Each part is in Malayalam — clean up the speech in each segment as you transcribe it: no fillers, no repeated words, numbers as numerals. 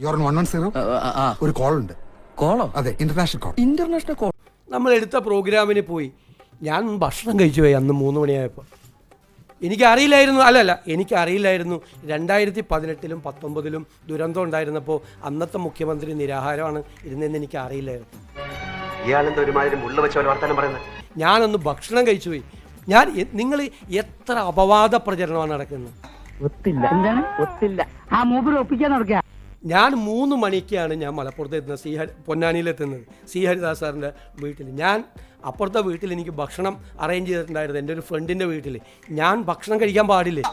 യുവർ 110 ഒരു കോൾ ഉണ്ട്. കോളോ? അതെ, ഇന്റർനാഷണൽ കോൾ. International call. നമ്മൾ എടുത്ത പ്രോഗ്രാമിന് പോയി ഞാൻ ഭക്ഷണം കഴിച്ചു പോയി അന്ന് 3 മണിയായപ്പോൾ. എനിക്കറിയില്ലായിരുന്നു, എനിക്കറിയില്ലായിരുന്നു 2018-ലും 19-ലും ദുരന്തം ഉണ്ടായിരുന്നപ്പോൾ അന്നത്തെ മുഖ്യമന്ത്രി നിരാഹാരമാണ് ഇരുന്നതെന്ന് എനിക്ക് അറിയില്ലായിരുന്നു. ഇയാളെന്താ ഒരുമാതിരി മുള്ള വെച്ച പോലെ വർത്തമാനം പറയുന്നത്? ഞാനൊന്ന് ഭക്ഷണം കഴിച്ചു പോയി. നിങ്ങൾ എത്ര അപവാദ പ്രചരണമാണ് നടക്കുന്നത്. ഞാൻ 3 മണിക്കാണ് ഞാൻ മലപ്പുറത്ത് എത്തുന്നത്, പൊന്നാനിയിലെത്തുന്നത്, സി ഹരിദാസ് സാറിൻ്റെ വീട്ടിൽ. ഞാൻ അപ്പുറത്തെ വീട്ടിൽ എനിക്ക് ഭക്ഷണം അറേഞ്ച് ചെയ്തിട്ടുണ്ടായിരുന്നു, എൻ്റെ ഒരു ഫ്രണ്ടിൻ്റെ വീട്ടിൽ. ഞാൻ ഭക്ഷണം കഴിക്കാൻ പാടില്ലേ?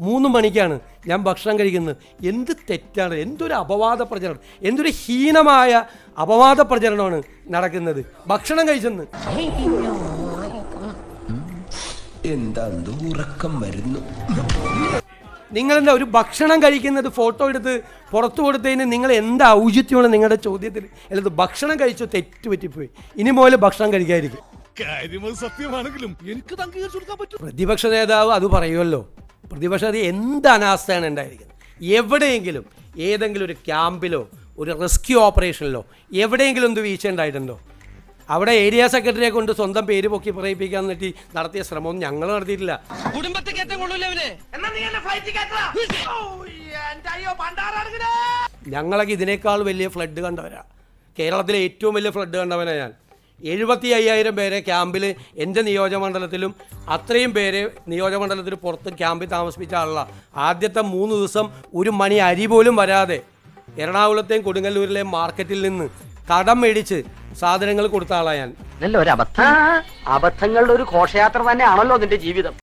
മൂന്ന് മണിക്കാണ് ഞാൻ ഭക്ഷണം കഴിക്കുന്നത്. എന്ത് തെറ്റാണ്, എന്തൊരു അപവാദ പ്രചരണം, എന്തൊരു ഹീനമായ അപവാദ പ്രചരണമാണ് നടക്കുന്നത് ഭക്ഷണം കഴിച്ചെന്ന്. എന്താ ഉറക്കം വരുന്നു? നിങ്ങളെന്താ ഒരു ഭക്ഷണം കഴിക്കുന്നത് ഫോട്ടോ എടുത്ത് പുറത്തു കൊടുത്തതിന് നിങ്ങൾ എന്താ ഔചിത്യമാണ് നിങ്ങളുടെ ചോദ്യത്തിൽ? അല്ലത് ഭക്ഷണം കഴിച്ചോ, തെറ്റുപറ്റിപ്പോയി, ഇനി മുതൽ ഭക്ഷണം കഴിക്കാതിരിക്കും. പ്രതിപക്ഷ നേതാവ് അത് പറയുമല്ലോ. പ്രതിപക്ഷ നേതാവ് എന്ത് അനാസ്ഥയാണ് ഉണ്ടായിരിക്കുന്നത്. എവിടെയെങ്കിലും ഏതെങ്കിലും ഒരു ക്യാമ്പിലോ ഒരു റെസ്ക്യൂ ഓപ്പറേഷനിലോ എവിടെയെങ്കിലും എന്ത് വീഴ്ച ഉണ്ടായിട്ടുണ്ടോ? അവിടെ ഏരിയ സെക്രട്ടറിയെ കൊണ്ട് സ്വന്തം പേര് പൊക്കി പറയിപ്പിക്കാൻ വേണ്ടി നടത്തിയ ശ്രമമൊന്നും ഞങ്ങൾ നടത്തിയിട്ടില്ല. ഞങ്ങളൊക്കെ ഇതിനേക്കാൾ വലിയ ഫ്ലഡ് കണ്ടവരാ. കേരളത്തിലെ ഏറ്റവും വലിയ ഫ്ലഡ് കണ്ടവനാണ് ഞാൻ. 75,000 പേരെ ക്യാമ്പിൽ എൻ്റെ നിയോജകമണ്ഡലത്തിലും അത്രയും പേരെ നിയോജകമണ്ഡലത്തിൽ പുറത്ത് ക്യാമ്പിൽ താമസിപ്പിച്ച ആളാണ്. ആദ്യത്തെ 3 ദിവസം ഒരു മണി അരി പോലും വരാതെ എറണാകുളത്തെയും കൊടുങ്ങല്ലൂരിലെയും മാർക്കറ്റിൽ നിന്ന് കടം മേടിച്ച് സാധനങ്ങൾ കൊടുത്ത ആളാണ് ഞാൻ. അബദ്ധങ്ങളുടെ ഒരു ഘോഷയാത്ര തന്നെയാണല്ലോ നിന്റെ ജീവിതം.